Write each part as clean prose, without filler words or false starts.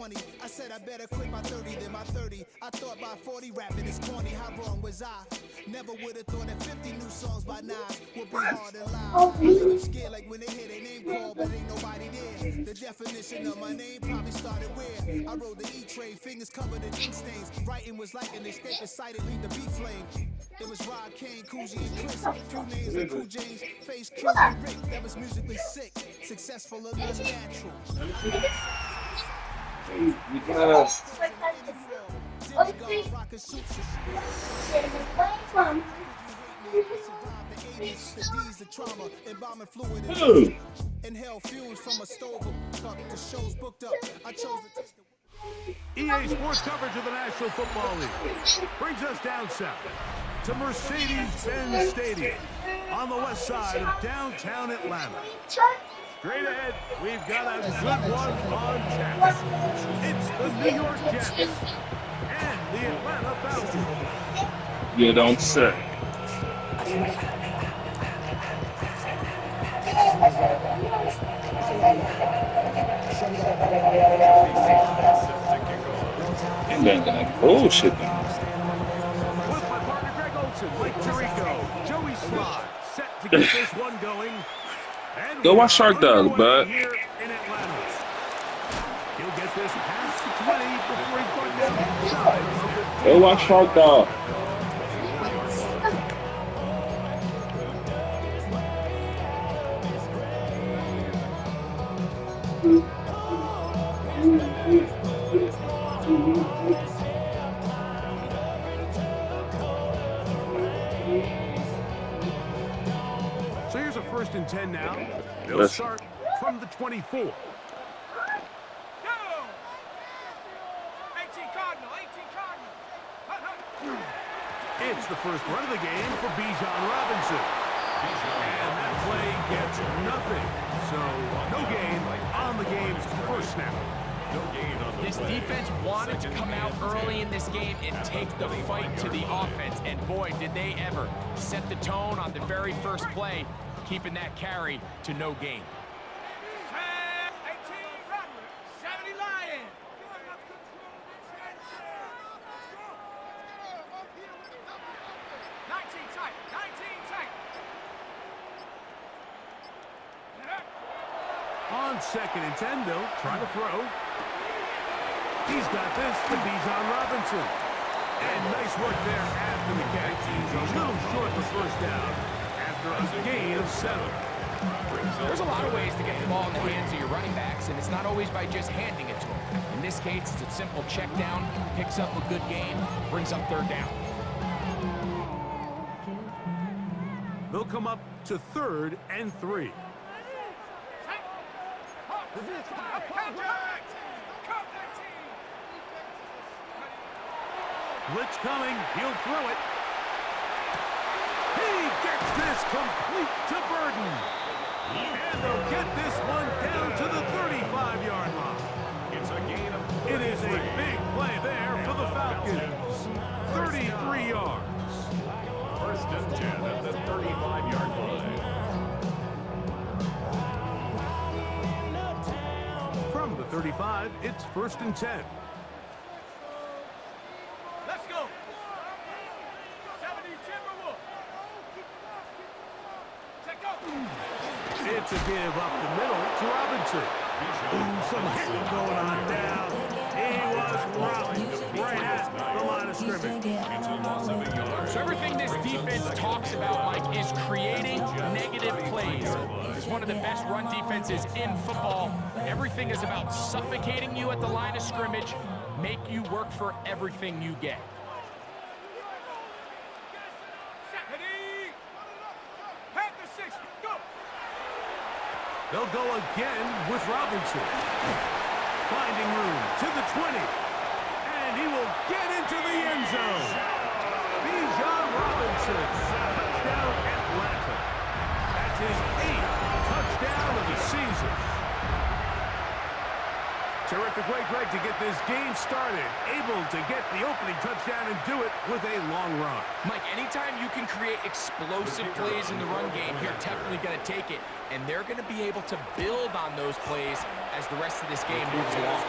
20. I said I better quit by 30 than by 30. I thought by 40 rapping is corny. How wrong was I? Never would have thought that 50 new songs by Nas would be hard and loud. I leave them scared like when they hear their name called, but ain't nobody there. The definition of my name probably started where I rode the E-train, fingers covered in ink stains. Writing was like an escape excited, leave the beat flame. It was Rod, Kane, Coogee, and Chris. Few names like Cool James, Face, Q, and Rick. That was musically sick, successful and unnatural. The trauma, embalming fluid, inhale fumes from a stove. The show's booked up. I chose to take the EA Sports coverage of the National Football League brings us down south to Mercedes-Benz Stadium on the west side of downtown Atlanta. Straight ahead, we've got a good one on tap. It's the New York Jets and the Atlanta Falcons. You don't say. And then that bullshit. With my partner Greg Olson, Mike Tirico, Joey Sly, set to get this one going. And go watch Shark Dog, bud. Here in Atlanta. He'll get this past the 20 before he's going down the inside. Go watch Shark Dog. So here's a 1st and 10 now. They'll start from the 24. Go! 18 Cardinal, 18 Cardinal. It's the first run of the game for Bijan Robinson. And that play gets nothing. So no gain on the game's first snap. This defense wanted to come out early in this game and take the fight to the offense. And boy, did they ever set the tone on the very first play, keeping that carry to no gain. 18 Rattler, 70 Lion. 19 tight, 19 tight. On 2nd and 10, they'll try to throw. He's got this to Bijan Robinson. And nice work there after the catch. He's a little short for first down after a gain of 7. There's a lot of ways to get the ball in the hands of your running backs, and it's not always by just handing it to them. In this case, it's a simple check down, picks up a good gain, brings up 3rd down. They'll come up to 3rd and 3. Blitz coming, he'll throw it. He gets this complete to Burden. And they'll get this one down to the 35-yard line. It's a gain of 3. It is a big play there for the Falcons. 33 yards. 1st and 10 at the 35-yard line. From the 35, it's 1st and 10. Let's go. 70 Timberwolf. Check out. It's a give up the middle to Robinson. Ooh, some hitting going on now. He was robbed right at the line of scrimmage. So everything this defense talks about, Mike, is creating negative plays. It's one of the best run defenses in football. Everything is about suffocating you at the line of scrimmage, make you work for everything you get. They'll go again with Robinson. Finding room to the 20. And he will get into the end zone. Bijan Robinson, touchdown Atlanta. That's his 8th touchdown of the season. Terrific way, Greg, to get this game started. Able to get the opening touchdown and do it with a long run. Mike, anytime you can create explosive plays in the run game, you're definitely going to take it. And they're going to be able to build on those plays as the rest of this game moves along.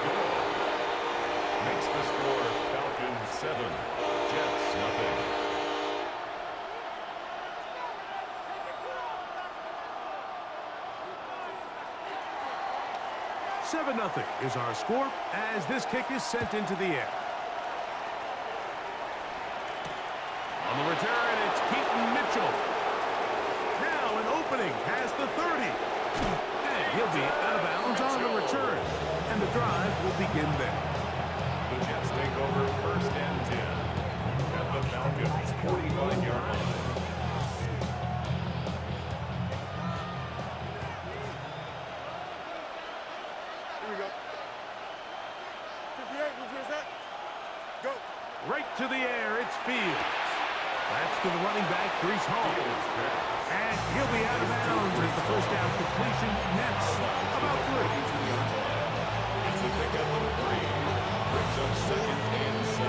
7-0 is our score as this kick is sent into the air. On the return, it's Keaton Mitchell. Now an opening has the 30. And he'll be out of bounds on the return. And the drive will begin there. The Jets take over 1st and 10 at the Falcons' 45-yard line. Right to the air, it's Fields. That's to the running back, Brees Hall. And he'll be out of bounds as the first down completion nets about 3. It's a pickup of 3. Brings up 2nd and 7.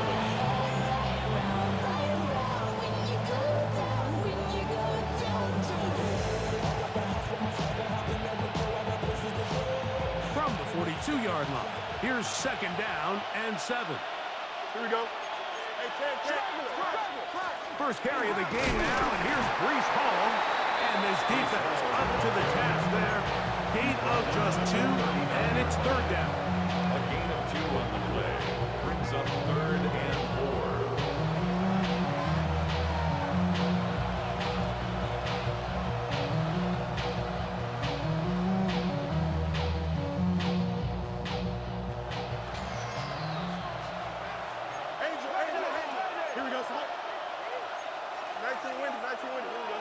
From the 42-yard line, here's 2nd down and 7. Here we go. First carry of the game now, and here's Brees Hall. And this defense up to the task there. Gain of just 2, and it's 3rd down. A gain of 2 on the play. Brings up 3rd and 4. Here we go, son. 19 windy. Here we go.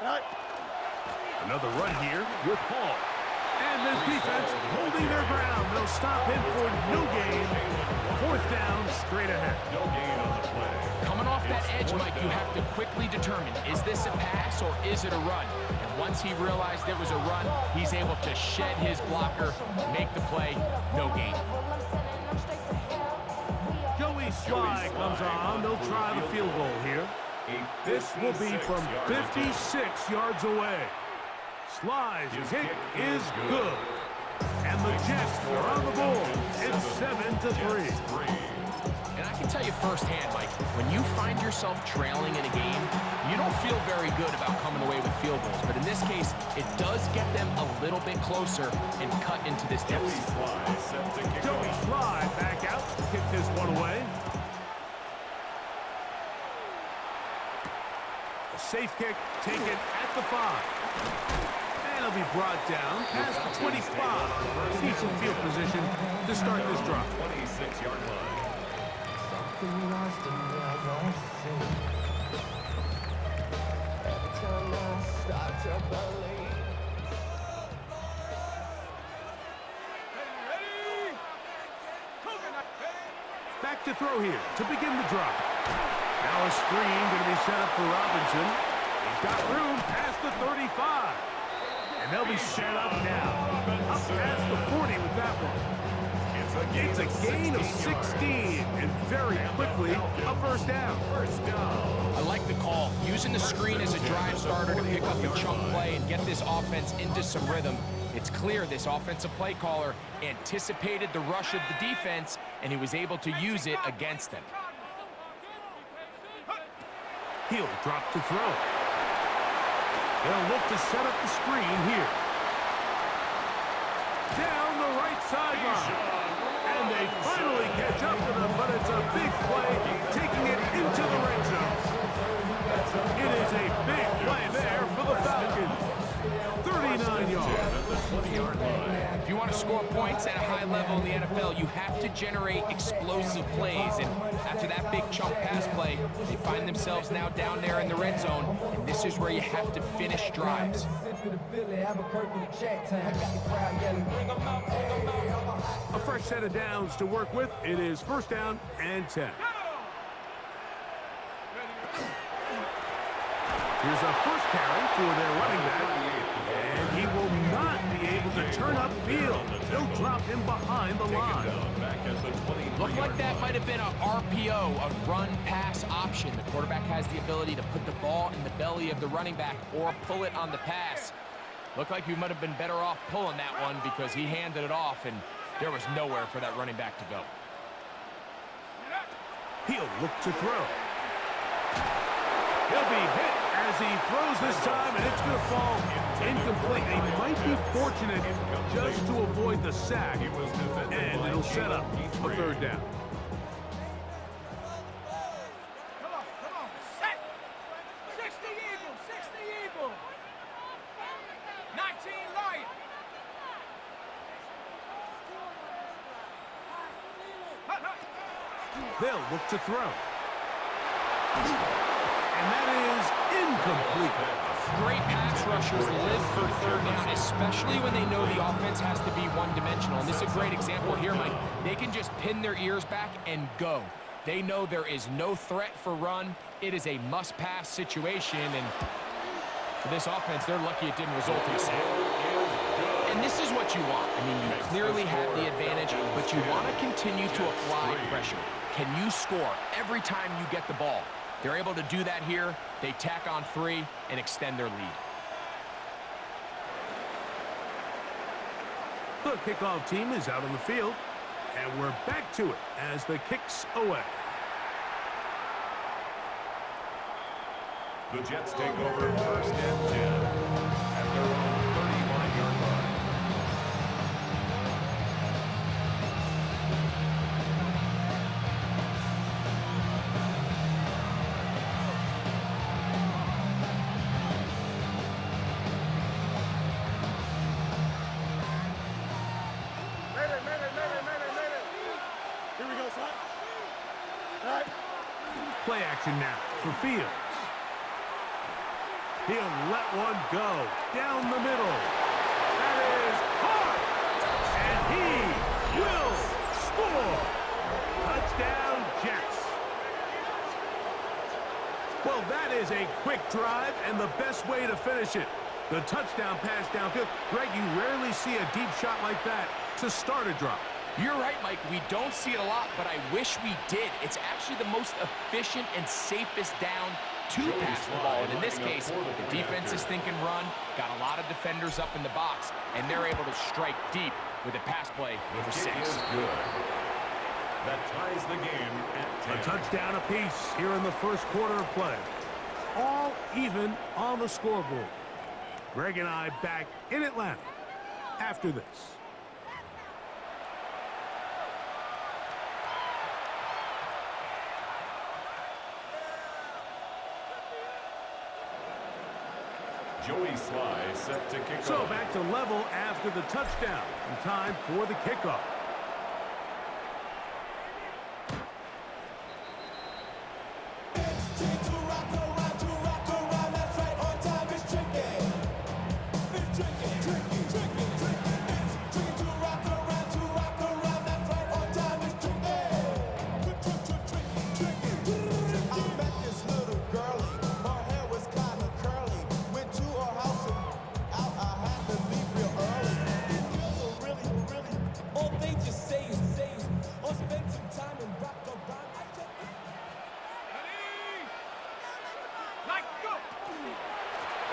Up. Another run here with Hall. And this defense holding their ground. They'll stop him for no gain. 4th down, straight ahead. No gain on the play. Coming off that edge, Mike, you have to quickly determine, is this a pass or is it a run? And once he realized it was a run, he's able to shed his blocker, make the play, no gain. Joey Sly comes on. They'll try the field goal here. This will be from 56 yards away. Sly's kick is good. And the Jets are on the board. It's 7-3. And I can tell you firsthand, Mike, when you find yourself trailing in a game, you don't feel very good about coming away with field goals. But in this case, it does get them a little bit closer and cut into this deficit. Joey Sly back out to kick this one away. A safe kick taken at the 5. And it'll be brought down past the 25. Decent field position to start this drive. 26-yard line. Back to throw here to begin the drive. Now a screen going to be set up for Robinson. He's got room past the 35. And they'll be set up now. Up past the 40 with that one. It's a gain of 16, and very quickly, a 1st down. I like the call. Using the screen as a drive starter to pick up a chunk play and get this offense into some rhythm. It's clear this offensive play caller anticipated the rush of the defense, and he was able to use it against them. He'll drop to throw. They'll look to set up the screen here. Down the right sideline. And they finally catch up to them, but it's a big play, taking it into the red zone. It is a big play there for the Falcons. 39 yards. If you want to score points at a high level in the NFL, you have to generate explosive plays. And after that big chunk pass play, they find themselves now down there in the red zone. And this is where you have to finish drives. A fresh set of downs to work with. It is 1st down and 10. Here's a first carry for their running back. And he will not be able to turn upfield. They'll drop him behind the line. Looked like that might have been an RPO, a run-pass option. The quarterback has the ability to put the ball in the belly of the running back or pull it on the pass. Looked like he might have been better off pulling that one because he handed it off, and there was nowhere for that running back to go. He'll look to throw. He'll be hit As he throws this time, and it's going to fall incomplete. They might be fortunate just to avoid the sack, and it'll set up a third down. Come on, set. 60 Eagle, 60 Eagle. 19 Lion. They'll look to throw. And that is incomplete. Great pass rushers live for third down, especially when they know the offense has to be one-dimensional. And this is a great example here, Mike. They can just pin their ears back and go. They know there is no threat for run. It is a must-pass situation, and for this offense, they're lucky it didn't result in a sack. And this is what you want. I mean, you clearly have the advantage, but you want to continue to apply pressure. Can you score every time you get the ball? They're able to do that here. They tack on 3 and extend their lead. The kickoff team is out on the field, and we're back to it as the kick's away. The Jets take over first and 10 at their own 35-yard line. Here we go, son. All right. Play action now for Fields. He'll let one go down the middle. That is hard. And he will score. Touchdown, Jets. Well, that is a quick drive and the best way to finish it. The touchdown pass downfield. Greg, you rarely see a deep shot like that to start a drive. You're right, Mike. We don't see it a lot, but I wish we did. It's actually the most efficient and safest down to pass the ball. And in this case, the defense is thinking run, got a lot of defenders up in the box, and they're able to strike deep with a pass play for 6. That ties the game at 10. A touchdown apiece here in the first quarter of play. All even on the scoreboard. Greg and I back in Atlanta after this. Joey Sly set to kick So off. back to level after the touchdown. And time for the kickoff.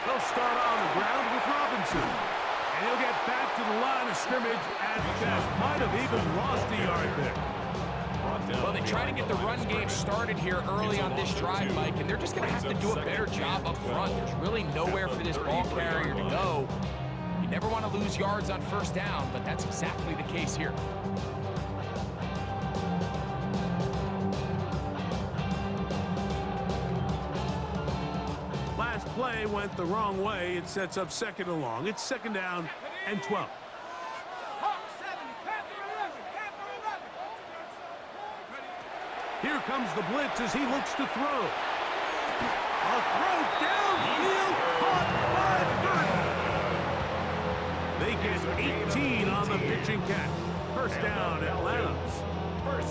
They'll start on the ground with Robinson. And he'll get back to the line of scrimmage at best. Might have even lost a yard there. Well, they try to get the run game started here early on this drive, Mike, and they're just going to have to do a better job up front. There's really nowhere for this ball carrier to go. You never want to lose yards on first down, but that's exactly the case here. Last play went the wrong way. It sets up second and long. It's second down and 12. Hawk 70, Panther 11, Panther 11. Here comes the blitz as he looks to throw. A throw downfield caught by Burton. They get 18 on the pitch and catch. First down, Atlanta.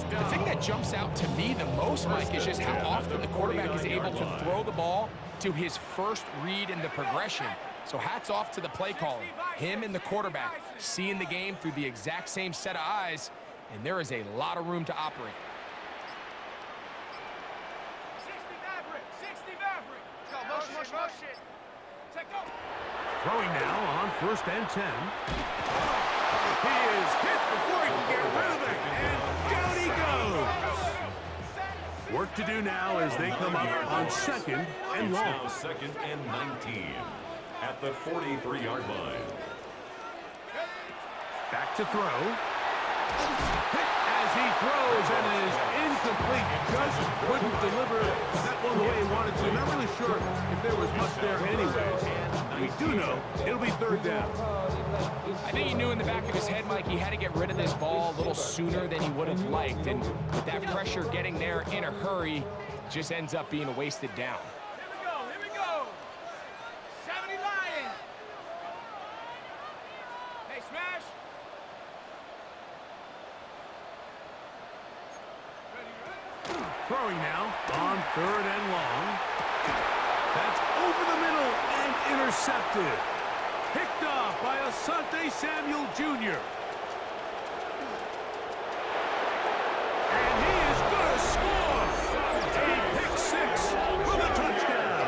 The thing that jumps out to me the most, Mike, is just how often the quarterback is able to throw the ball to his first read in the progression. So hats off to the play caller. Him and the quarterback seeing the game through the exact same set of eyes, and there is a lot of room to operate. 60 Maverick, 60 Maverick. Go, motion. Take off. Throwing now on first and 10. He is hit before he can get rid of it, and down he goes. Work work to do now as they come up on 2nd and It's long. now 2nd and 19 at the 43-yard line. Back to throw. Hit as he throws, and it is incomplete. Just couldn't deliver that one the way he wanted to. Not really sure if there was much there anyways. We do know it'll be 3rd down. I think he knew in the back of his head, Mike, he had to get rid of this ball a little sooner than he would have liked. And with that pressure getting there in a hurry, just ends up being a wasted down. Here we go. 70 Lions. Hey, smash. Throwing now on 3rd and long. That's over the middle and intercepted. Picked off by Asante Samuel Jr. And he is going to score. A pick 6 for the touchdown.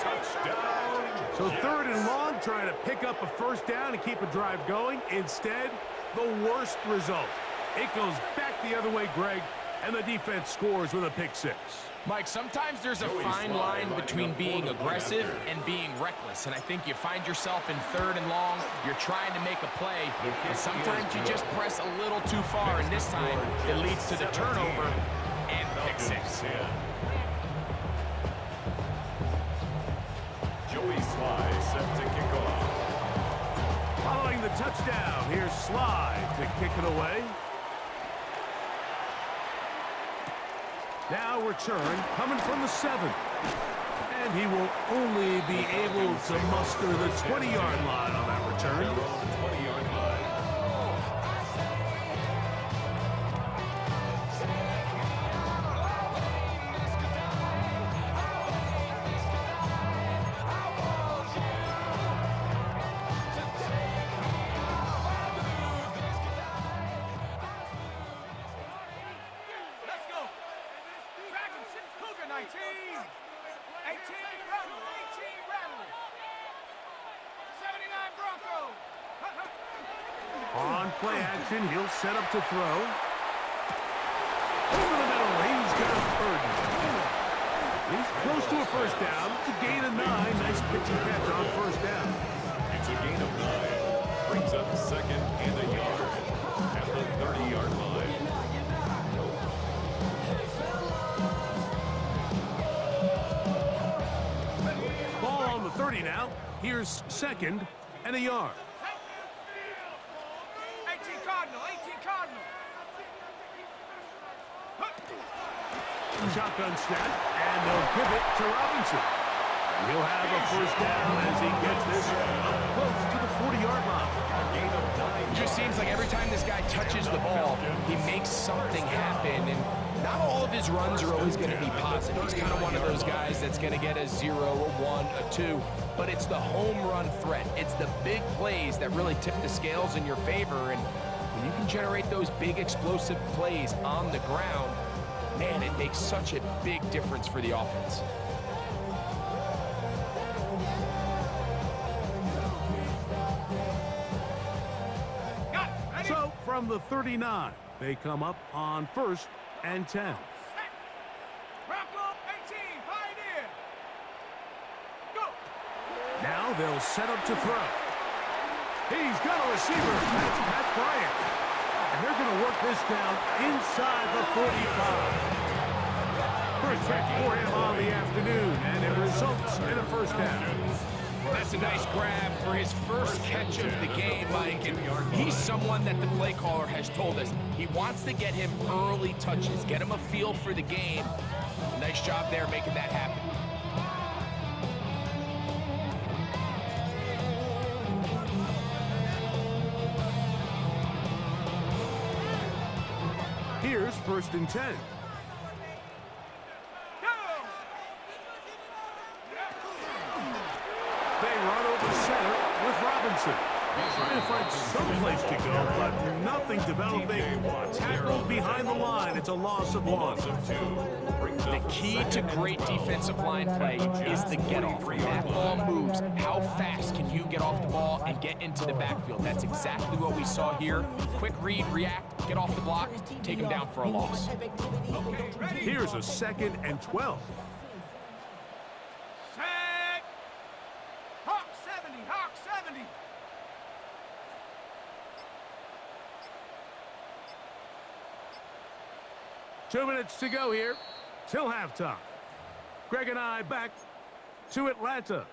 Touchdown. So 3rd and long, trying to pick up a 1st down and keep a drive going. Instead, the worst result. It goes back the other way, Greg, and the defense scores with a pick 6. Mike, sometimes there's a fine line between being aggressive and being reckless, and I think you find yourself in 3rd and long, you're trying to make a play, and sometimes you just press a little too far, and this time it leads to the turnover and pick 6. Joey Sly set to kick off. Following the touchdown, here's Sly to kick it away. Now return, coming from the 7. And he will only be able to muster the 20-yard line on that return. 20-yard line. Let's go. Dragon 6 Cougar 19. 18 Rattle. 18 Rattle. 79 Bronco. On play action, he'll set up to throw. Over the middle, he's got a burden. He's close to a 1st down. It's a gain of 9. Nice pitch and catch on 1st down. It's a gain of 9. Brings up 2nd and a yard at the 30-yard line. Ball on the 30 now. Here's 2nd and a yard. 18 Cardinal. 18 Cardinal. Shotgun snap, and they'll give it to Robinson. And he'll have a 1st down as he gets this up close to the 40-yard line. It just seems like every time this guy touches the ball, he makes something happen, and not all of his runs are always going to be positive. He's kind of one of those guys that's going to get a 0, a 1, a 2, but it's the home run threat. It's the big plays that really tip the scales in your favor, and when you can generate those big explosive plays on the ground, man, it makes such a big difference for the offense. So from the 39, they come up on 1st and 10. Bronco 18 Pioneer. Go. Now they'll set up to throw. He's got a receiver. That's Pat Bryant. And they're going to work this down inside the 45. First catch for him on the afternoon, and it results in a 1st down. That's a nice grab for his first catch of the game, Mike. And he's someone that the play caller has told us he wants to get him early touches, get him a feel for the game. Nice job there making that happen. Here's 1st and 10. They run over center with Robinson. Trying to find some place to go, but nothing developing. Tackled behind the line. It's a loss of 1. The key to great defensive line play is the get-off. When that ball moves, how fast can you get off the ball and get into the backfield? That's exactly what we saw here. Quick read, react, get off the block, take him down for a loss. Here's a 2nd and 12. Set. Hawk 70, Hawk 70. Two minutes to go here till halftime. Greg and I back to Atlanta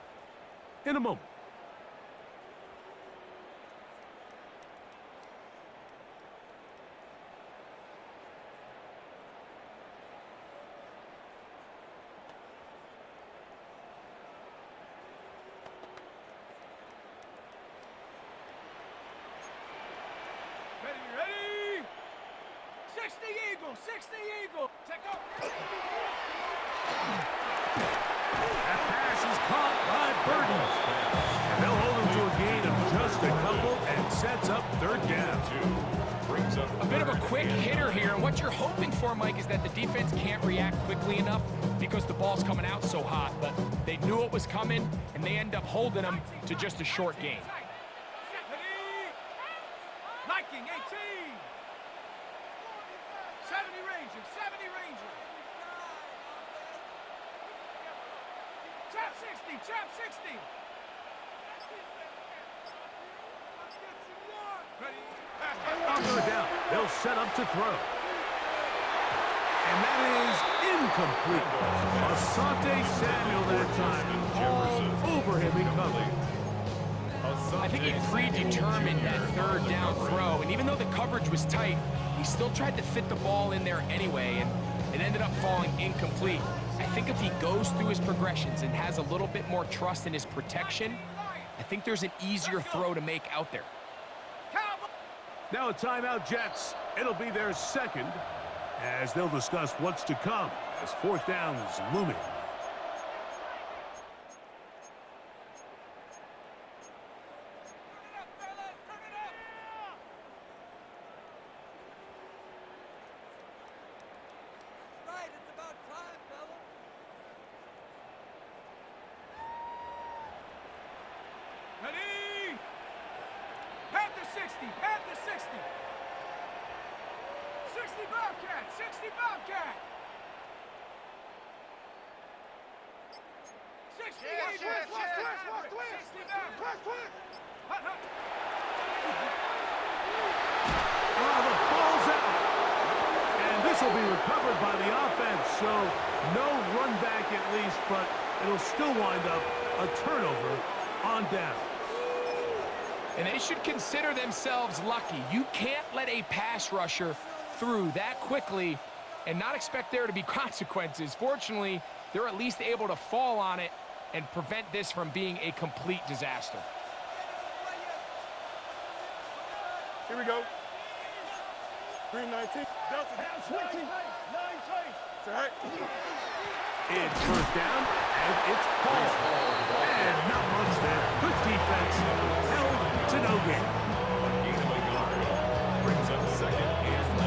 in a moment. Ready? 60 Eagle, 60 Eagle. Take off. That pass is caught by Burton. And they'll hold him to a gain of just a couple and sets up 3rd down. A bit of a quick hitter here, and what you're hoping for, Mike, is that the defense can't react quickly enough because the ball's coming out so hot, but they knew it was coming, and they end up holding them to just a short gain. Liking 18. 70 Ranger, 70 Ranger. Chap 60, chap 60. Ready? On third down, they'll set up to throw. And that is incomplete. Asante Samuel that time all over him in coverage. I think he predetermined that 3rd down throw, and even though the coverage was tight, he still tried to fit the ball in there anyway, and it ended up falling incomplete. I think if he goes through his progressions and has a little bit more trust in his protection, I think there's an easier throw to make out there. Now a timeout, Jets. It'll be their 2nd as they'll discuss what's to come as 4th down is looming. Ready? Panther 60, Panther 60. 60 Bobcat, 60 Bobcat. 60 Eagle, 60 Maverick. Hut, hut. Oh, the ball's out. And this will be recovered by the offense, so no run back at least, but it'll still wind up a turnover on down. And they should consider themselves lucky. You can't let a pass rusher through that quickly and not expect there to be consequences. Fortunately, they're at least able to fall on it and prevent this from being a complete disaster. Here we go. 319. Delta. 20. 9 right. It's 1st down, and it's Paul. And not much there. Good defense. Held to no gain. Gain of a yard. Brings up 2nd and 9.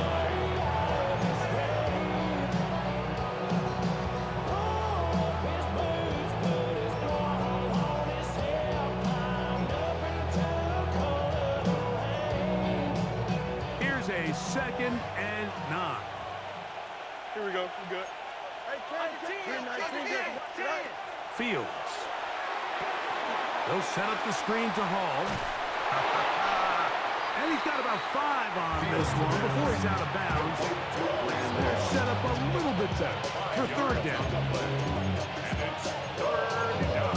Here's a 2nd and 9. Here we go. We good. Hey, 319. Fields. They'll set up the screen to Hall. And he's got about 5 on this one before he's out of bounds. And they're set up a little bit better for 3rd down. And it's 3rd down.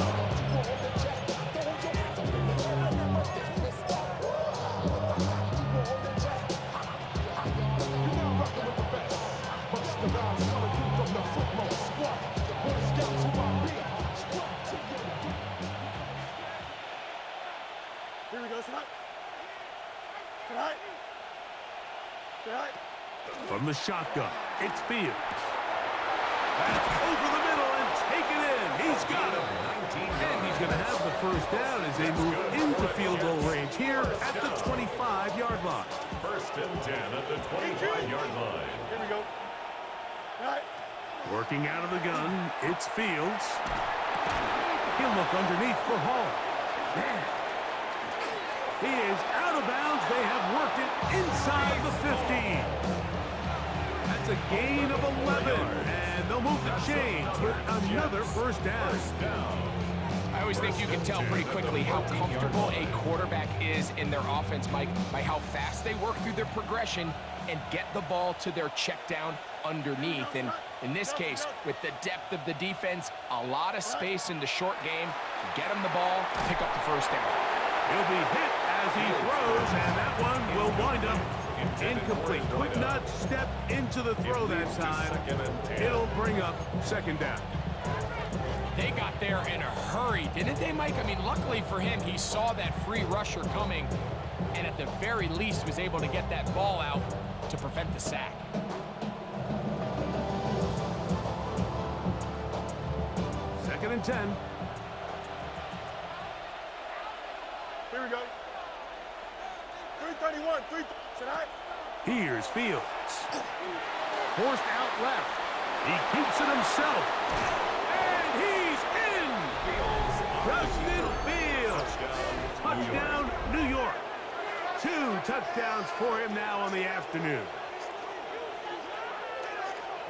Here we go. Tonight. From the shotgun, it's Fields. That's over the middle and taken in. He's got him. And he's going to have the 1st down as they move into field goal range here at the 25-yard line. 1st and 10 at the 25-yard line. Here we go. Right. Working out of the gun, it's Fields. He'll look underneath for Hall. Man. He is out of bounds. They have worked it inside the 15. That's a gain of 11. And they'll move the chains with another first down. I always think you can tell pretty quickly how comfortable a quarterback is in their offense, Mike, by how fast they work through their progression and get the ball to their check down underneath. And in this case, with the depth of the defense, a lot of space in the short game, get him the ball, pick up the first down. He'll be hit as he throws, and that one will wind up incomplete. Could not step into the throw that time. It'll bring up second down. They got there in a hurry, didn't they, Mike? I mean, luckily for him, he saw that free rusher coming, and at the very least was able to get that ball out to prevent the sack. Second and 10. Here we go. 331. Should I? Here's Fields. Forced out left. He keeps it himself. And he's in! Justin Fields. Touchdown, New York. 2 touchdowns for him now on the afternoon.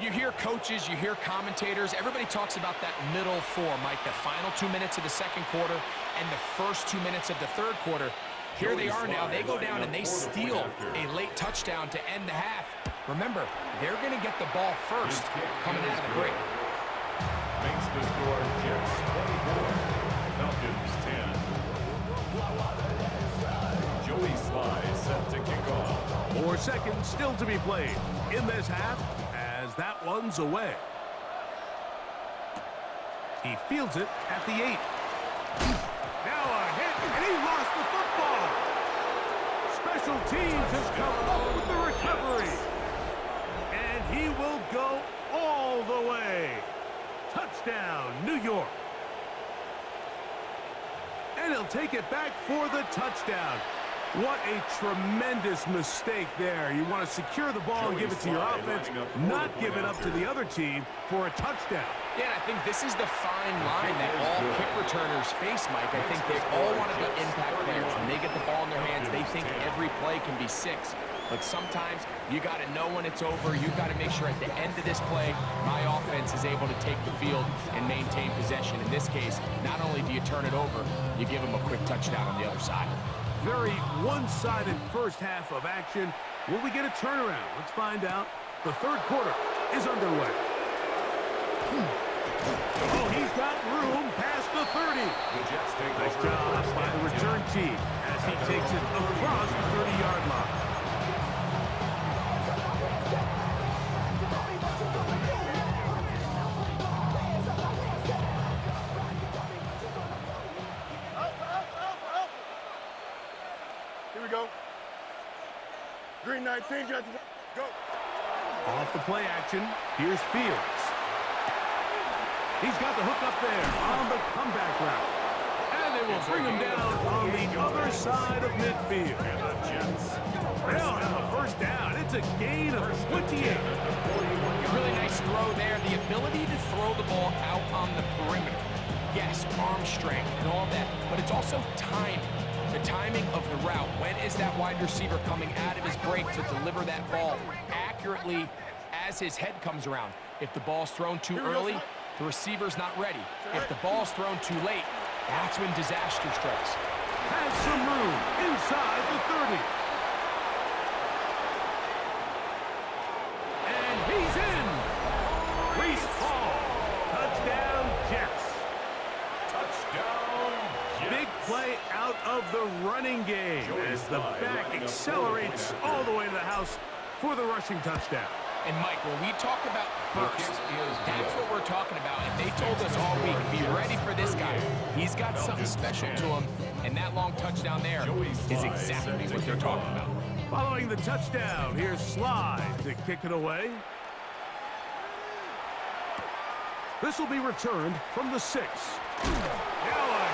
You hear coaches, you hear commentators, everybody talks about that middle four, Mike, the final 2 minutes of the second quarter and the first 2 minutes of the third quarter. Here they are now. They go down and they steal a late touchdown to end the half. Remember, they're going to get the ball first coming out of the break. Makes the score Jets 24, Falcons 10. Joey Sly set to kick off. 4 seconds still to be played in this half as that one's away. He fields it at the 8. Now a hit, and he lost the football. Special teams has come up with the recovery. And he will go all the way. Touchdown, New York. And he'll take it back for the touchdown. What a tremendous mistake there. You want to secure the ball and give it to your offense, not give it up to the other team for a touchdown. Yeah, and I think this is the fine line that all kick returners face, Mike. I think they all want to be impact players. When they get the ball in their hands, they think every play can be 6. But sometimes you got to know when it's over. You got to make sure at the end of this play, my offense is able to take the field and maintain possession. In this case, not only do you turn it over, you give them a quick touchdown on the other side. Very one-sided first half of action. Will we get a turnaround? Let's find out. The third quarter is underway. Oh, he's got room past the 30. Nice job by the return team as he takes it across the 30-yard line. Here we go. Green 19, go. Off the play action, here's Fields. He's got the hook up there on the comeback route. And they will bring him down on the other side of midfield. They'll have a first down. It's a gain of 28. Really nice throw there. The ability to throw the ball out on the perimeter. Yes, arm strength and all that, but it's also timing. The timing of the route. When is that wide receiver coming out of his break to deliver that ball accurately as his head comes around? If the ball's thrown too early, the receiver's not ready. If the ball's thrown too late, that's when disaster strikes. Has some room inside the 30. And he's in. Reese Hall. Touchdown, Jets. Touchdown, Jets. Big play out of the running game as the back accelerates all the way to the house for the rushing touchdown. And Mike, when we talk about burst, that's what we're talking about. And they told us all week, be ready for this guy. He's got something special to him, and that long touchdown there is exactly what they're talking about. Following the touchdown, here's Sly to kick it away. This will be returned from the 6. Now a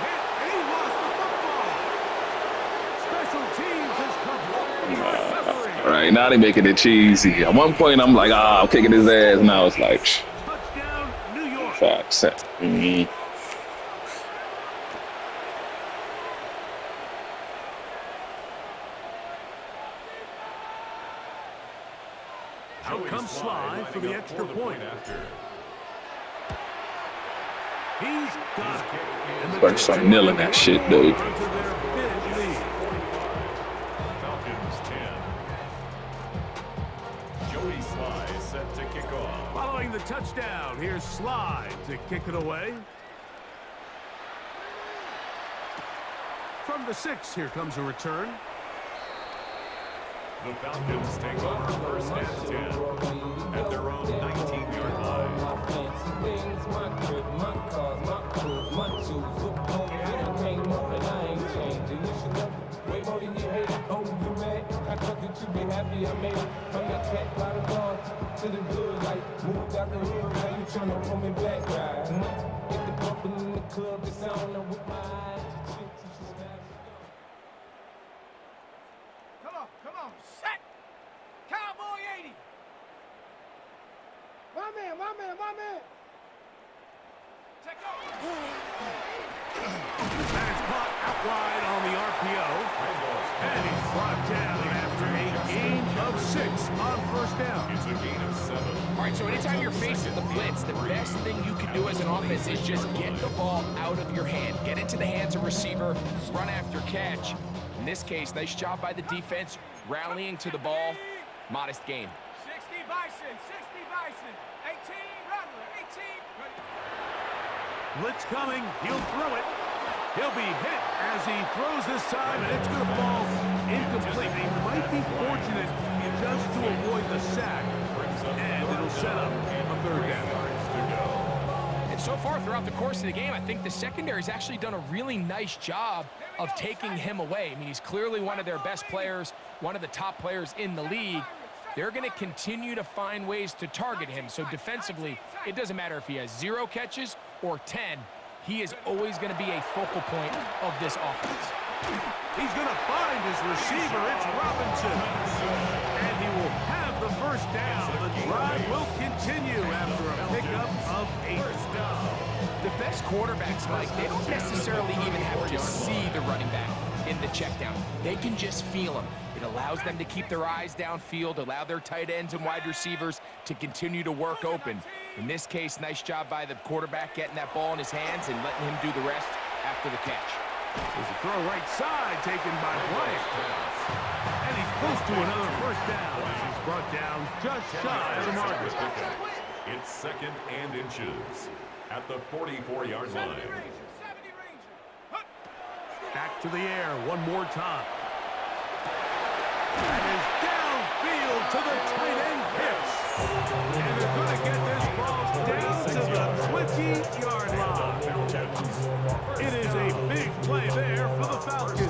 hit, and he lost the football. Special teams has come up with the recovery. All right, now they making it cheesy. At one point, I'm like, I'm kicking his ass. Now it's like, Touchdown, New York. 5 cents. Out comes Sly for the extra point. He's got it. And the Better start nailing that shit, dude. Falcons 10. Joey Sly is set to kick off. Following the touchdown, here's Sly to kick it away. From the 6, here comes a return. The Falcons take over first and 10 at their own 19-yard line. Come on, set! Cowboy 80! My man! Check off! That is caught out wide on the RPO. And he's brought down after a gain of 6 on first down. It's a gain of 7. All right, so anytime you're facing the blitz, the best thing you can do as an offense is just get the ball out of your hand. Get into the hands of receiver, run after catch. In this case, nice job by the defense, rallying to the ball. Modest gain. 60 Bison! 18, Rattler, 18. Blitz coming. He'll throw it. He'll be hit as he throws this time, and it's going to fall incomplete. He might be fortunate just to avoid the sack, and it'll set up a third down. And so far throughout the course of the game, I think the secondary's actually done a really nice job of taking him away. I mean, he's clearly one of their best players, one of the top players in the league. They're going to continue to find ways to target him. So defensively, it doesn't matter if he has 0 catches or 10. He is always going to be a focal point of this offense. He's going to find his receiver. It's Robinson. And he will have the first down. The drive will continue after a pickup of 8. The best quarterbacks, Mike, they don't necessarily even have to see the running back in the check down. They can just feel him. It allows them to keep their eyes downfield, allow their tight ends and wide receivers to continue to work open. In this case, nice job by the quarterback getting that ball in his hands and letting him do the rest after the catch. There's a throw right side taken by Bryant. And he's close to another first down as he's brought down just shy of the marker. It's 2nd and inches at the 44-yard line. 70 Ranger. Back to the air one more time. That is downfield to the tight end pitch. And they're going to get this ball down to the 20-yard line. It is a big play there for the Falcons.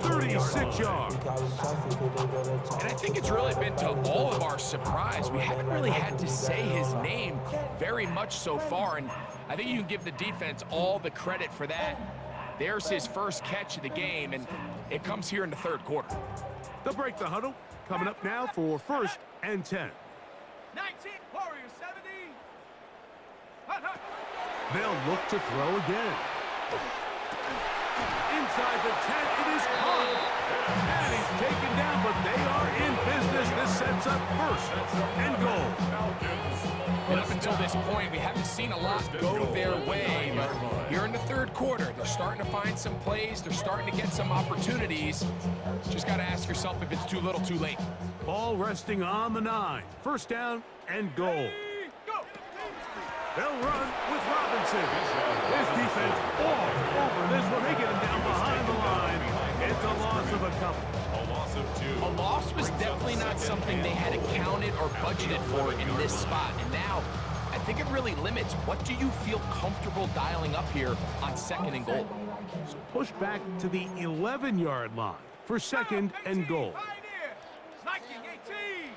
36 yards. And I think it's really been to all of our surprise. We haven't really had to say his name very much so far, and I think you can give the defense all the credit for that. There's his first catch of the game, and it comes here in the 3rd quarter. They'll break the huddle. Coming up now for 1st and 10. 19, Warriors 70. They'll look to throw again. Inside the 10, it is caught. And he's taken down, but they are in business. This sets up 1st and goal. And up until this point, we haven't seen a lot go their way, but here in the 3rd quarter, they're starting to find some plays. They're starting to get some opportunities. Just got to ask yourself if it's too little, too late. Ball resting on the 9. First down and goal. They'll run with Robinson. His defense all over this one. They get him down behind the line. It's a loss of a couple. A loss of 2. A loss was definitely not something they had accounted or budgeted for in this spot. And now, I think it really limits what do you feel comfortable dialing up here on 2nd and goal. So push back to the 11-yard line for 2nd and goal. 1918.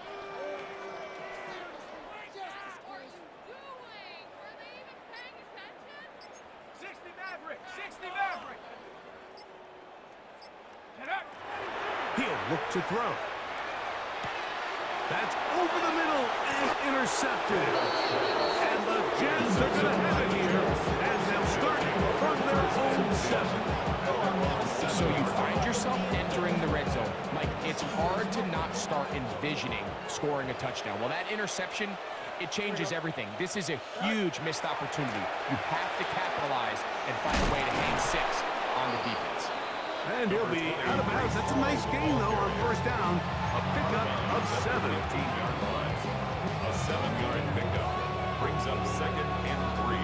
He'll look to throw. That's over the middle and intercepted. And the Jets are going to have it here as they'll start from their own 7. So you find yourself entering the red zone. Like, it's hard to not start envisioning scoring a touchdown. Well, that interception, it changes everything. This is a huge missed opportunity. You have to capitalize and find a way to hang 6 on the defense. And he'll be out of bounds. That's a nice gain, though, on first down. A pickup of 7. 15-yard line. A 7-yard pickup brings up 2nd and 3.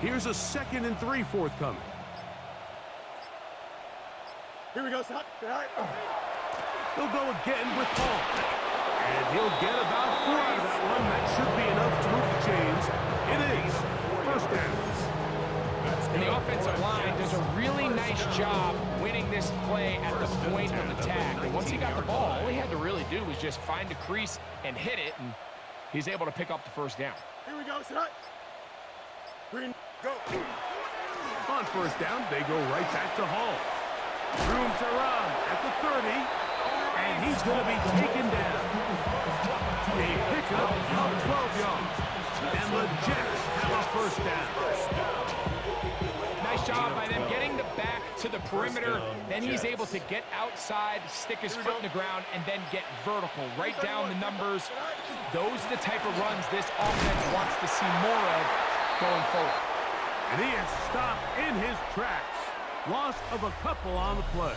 Here's a 2nd and 3 forthcoming. Here we go, son. He'll go again with Hall. And he'll get about 4 out of that one. That should be enough to move the chains. It is first downs. And the offensive line does a really nice job winning this play at the point of attack. And once he got the ball, all he had to really do was just find a crease and hit it, and he's able to pick up the first down. Here we go, son. Green, go. On first down, they go right back to Hall. Room to run at the 30, and he's going to be taken down. A pickup of 12 yards, and the Jets have a first down. Nice job by them getting the back to the perimeter. Then he's able to get outside, stick his foot in the ground, and then get vertical, right down the numbers. Those are the type of runs this offense wants to see more of going forward. And he is stopped in his tracks. Loss of a couple on the play.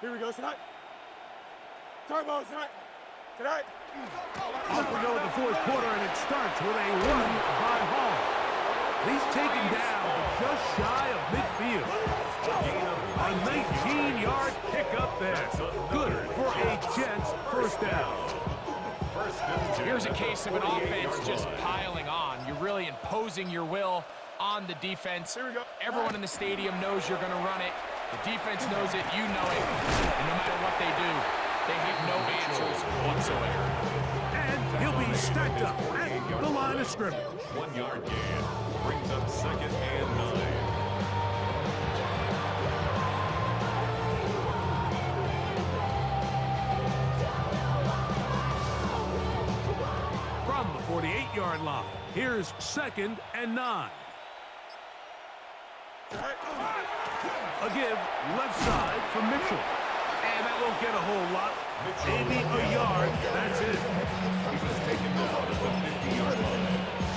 Here we go, tonight. Turbo, tonight. Tonight. Off we go with the fourth quarter, and it starts with a run by Hall. He's taken down just shy of midfield. A 19-yard pickup there. Good for a Jets first down. Here's a case of an offense just piling on. You're really imposing your will on the defense. Here we go. Everyone in the stadium knows you're going to run it. The defense knows it. You know it. And no matter what they do, they have no answers whatsoever. And he'll be stacked up at the line of scrimmage. 1-yard gain brings up 2nd and 9. From the 48-yard line, here's 2nd and 9. A give left side for Mitchell. And that won't get a whole lot. Maybe a yard. That's it. He was taken down at the 50-yard line.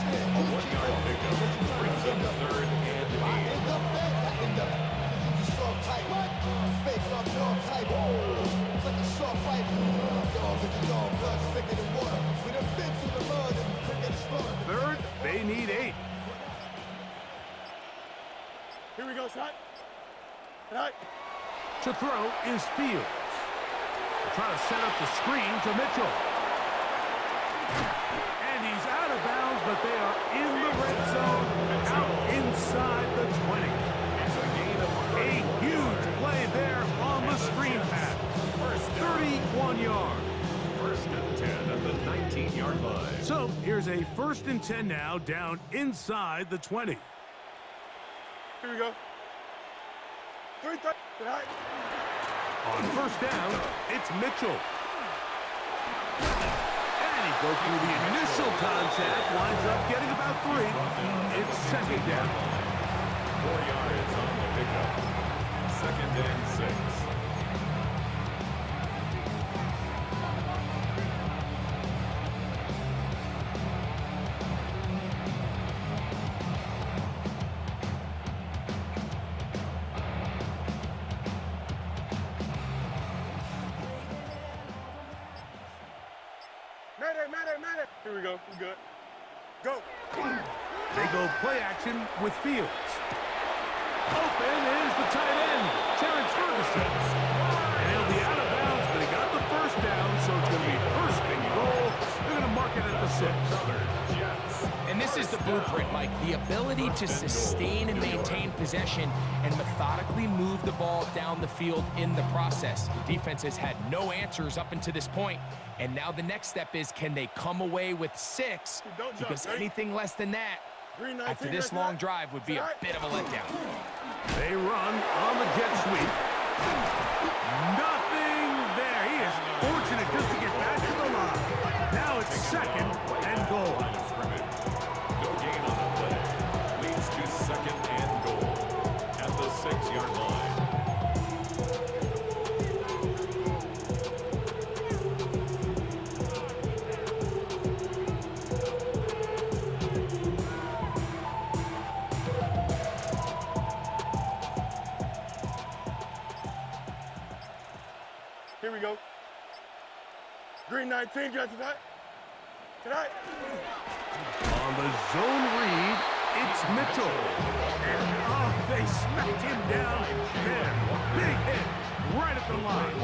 A 1-yard pickup brings up 3rd and 8. Third, they need 8. Here we go, son. Tonight. To throw is Fields. Trying to set up the screen to Mitchell. And he's out of bounds, but they are in the red zone, out inside the 20. A huge play there on the screen pass. 31 yards. 1st and 10 at the 19-yard line. So here's a 1st and 10 now, down inside the 20. Here we go. 3-3. Tonight. On first down, it's Mitchell. And he broke through the initial contact, winds up getting about 3. It's 2nd down. 4 yards on the pickup. 2nd and 6. Mayday. Here we go. We're good. Go. They go play action with Fields. Open is the tight end, Terrence Ferguson. And he'll be out of bounds, but he got the first down, so it's going to be 1st and goal. They're going to mark it at the 6. And this is the blueprint, Mike. The ability to sustain and maintain possession and methodically move the ball down the field in the process. The defense has had no answers up until this point, and now the next step is, can they come away with 6? Because anything less than that, after this long drive, would be a bit of a letdown. They run on the jet sweep. Nothing there. He is fortunate just to get back to the line. Now it's 2nd and goal. No gain on the play. Leads to 2nd and goal at the 6-yard line. Here we go. Green 19, got tonight. Tonight. On the zone read, it's Mitchell. And, oh, they smacked him down there. Big hit right at the line.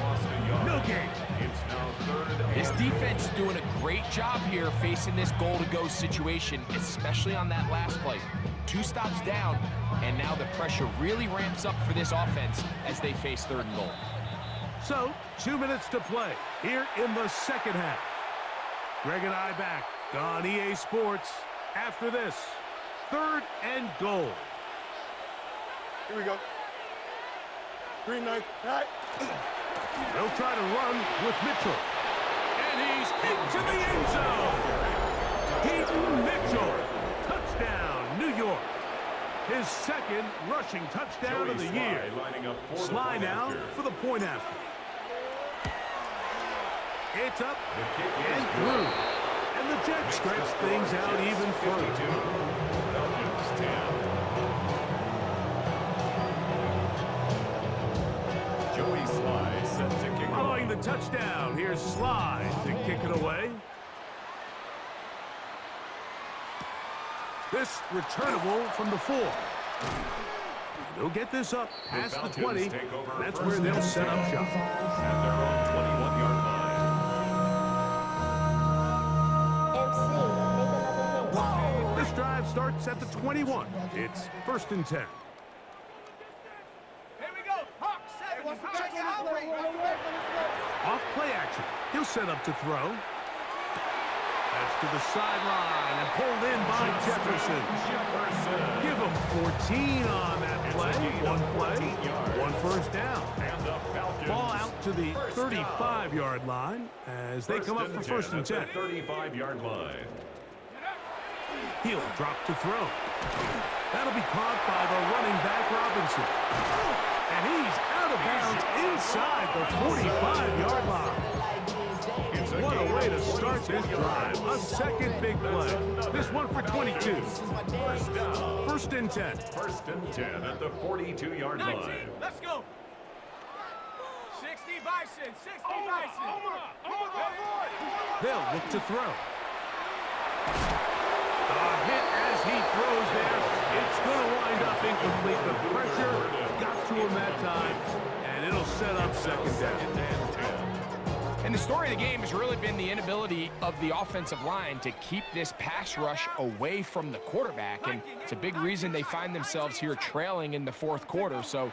No gain. It's now 3rd. This defense doing a great job here facing this goal-to-go situation, especially on that last play. 2 stops down, and now the pressure really ramps up for this offense as they face 3rd and goal. So, 2 minutes to play here in the 2nd half. Greg and I back on EA Sports after this. 3rd and goal. Here we go. Green 19, tonight. They'll try to run with Mitchell. And he's into the end zone. Keaton Mitchell. Touchdown, New York. His 2nd rushing touchdown of the year. Sly now for the point after. It's up and through. And the Jets stretch things out even further. Falcons 10. Joey Sly set to kick. Following the touchdown, here's Sly to kick it away. This returnable from the 4. They'll get this up past the 20. That's where they'll set up shop. At their own 21-yard line. This drive starts at the 21. It's 1st and 10. Here we go. Hawk 7. Off play action. He'll set up to throw. That's to the sideline and pulled in by Jefferson. Give him 14 on that play. 1 play, 1 first down. Ball out to the 35-yard line as they come up for 1st and 10. 35-yard line. He'll drop to throw. That'll be caught by the running back Robinson. And he's out of bounds inside the 45-yard line. What a way to start this drive. A 2nd big play. This one for 22. 1st and 10. 1st and 10 at the 42-yard 19. line. Let's go. 60 Bison. 60 Bison. They'll look to throw. A hit as he throws there. It's going to wind up incomplete. The pressure got to him that time, and it'll set up 2nd down. And the story of the game has really been the inability of the offensive line to keep this pass rush away from the quarterback, and it's a big reason they find themselves here trailing in the 4th quarter. So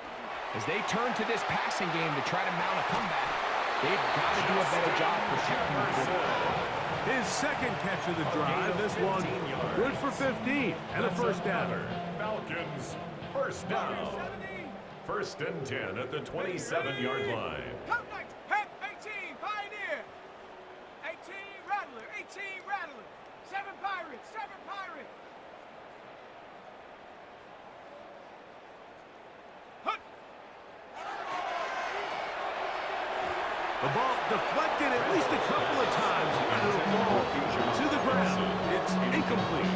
as they turn to this passing game to try to mount a comeback, they've got to do a better job protecting the quarterback. His 2nd catch of the drive, this one good for 15 and a 1st down. Falcons, 1st down. 1st and 10 at the 27-yard line. Come next. Head 18 Pioneer. 18 Rattler. 18 Rattler. 7 Pirates. 7 Pirates. The ball deflected at least a couple of times, and it'll fall to the ground. It's incomplete.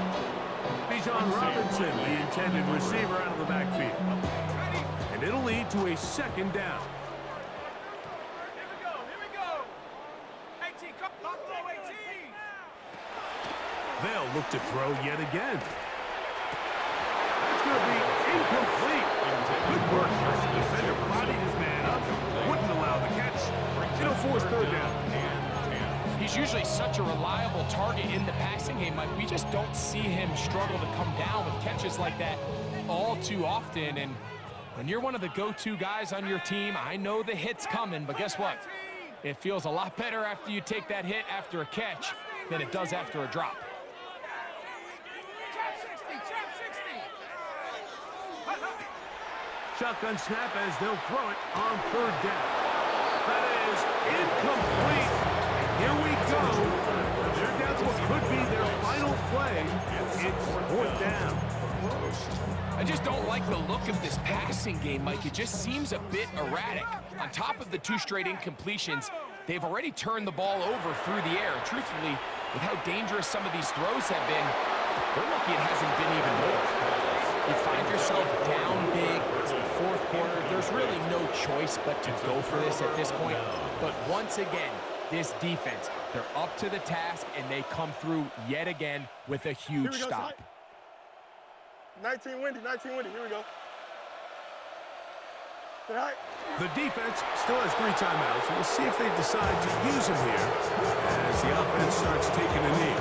Bijan Robinson, the intended receiver, out of the backfield. And it'll lead to a 2nd down. Here we go. Here we go. 18. Come Buffalo 18. They'll look to throw yet again. It's going to be incomplete. Good work. The defender bodied his man up. Wouldn't allow the catch. It'll force 3rd down. He He's usually such a reliable target in the passing game, Mike. We just don't see him struggle to come down with catches like that all too often. And when you're one of the go-to guys on your team, I know the hit's coming, but guess what? It feels a lot better after you take that hit after a catch than it does after a drop. Shotgun snap as they'll throw it on 3rd down. That is incomplete. Here we go. They're down to what could be their final play. It's 4th down. I just don't like the look of this passing game, Mike. It just seems a bit erratic. On top of the 2 straight incompletions, they've already turned the ball over through the air. Truthfully, with how dangerous some of these throws have been, they're lucky it hasn't been even more. You find yourself down big. It's the 4th quarter. There's really no choice but to go for this at this point. But once again, this defense, they're up to the task, and they come through yet again with a huge stop. 19 windy, 19 windy. Here we go. The defense still has 3 timeouts. We'll see if they decide to use them here as the offense starts taking a knee.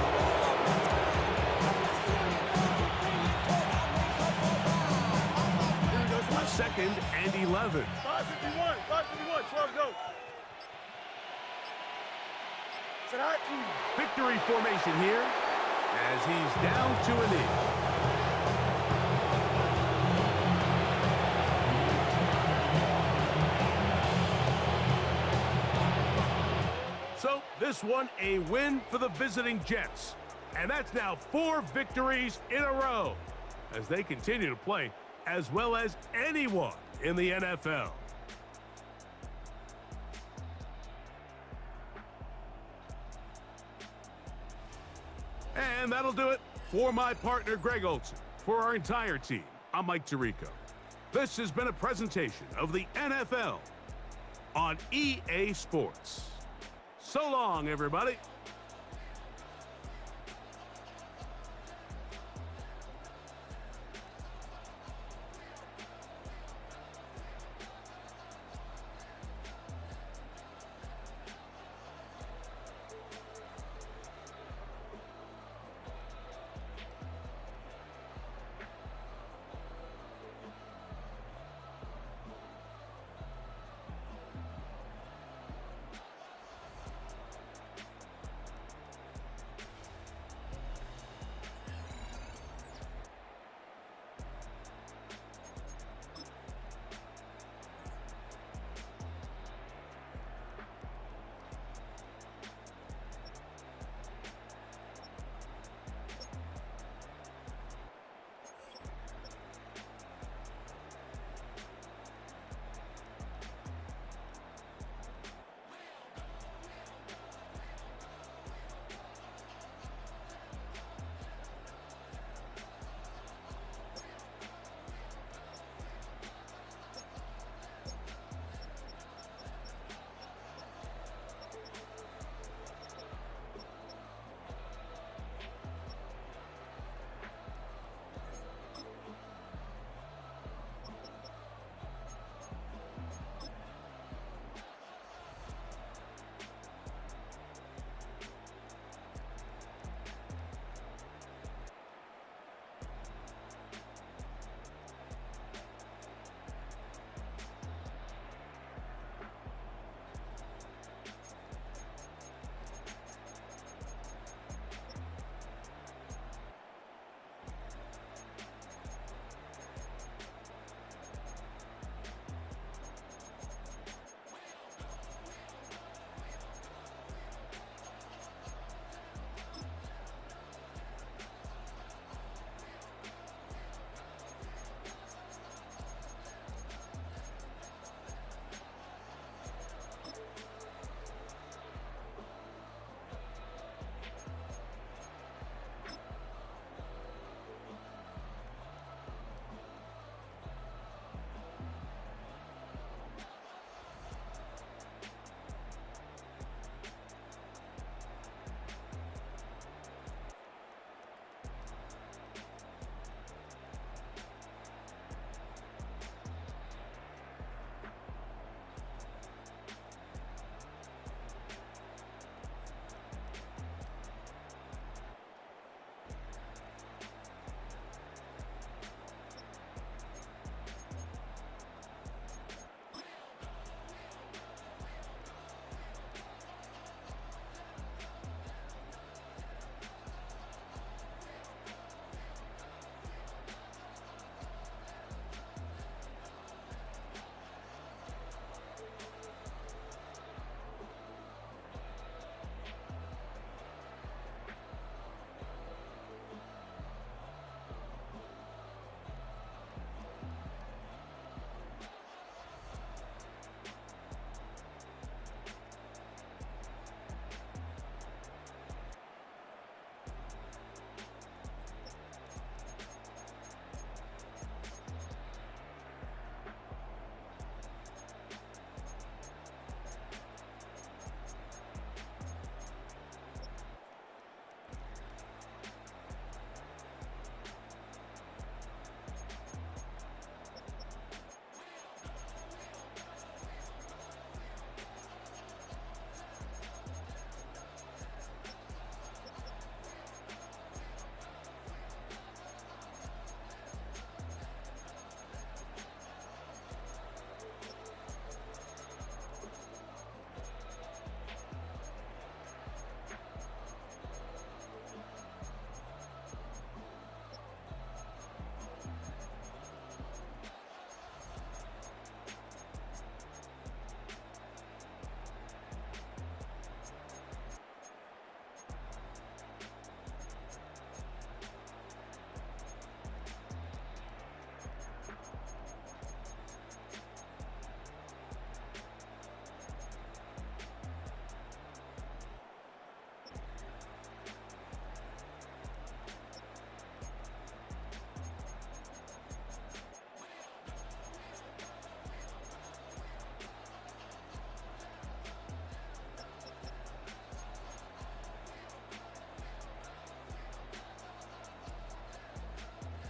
2nd and 11. 5:51, 5:51, 12 go. Victory formation here as he's down to a knee. So this one a win for the visiting Jets. And that's now 4 victories in a row as they continue to play as well as anyone in the NFL. And that'll do it for my partner, Greg Olson. For our entire team, I'm Mike Tirico. This has been a presentation of the NFL on EA Sports. So long, everybody.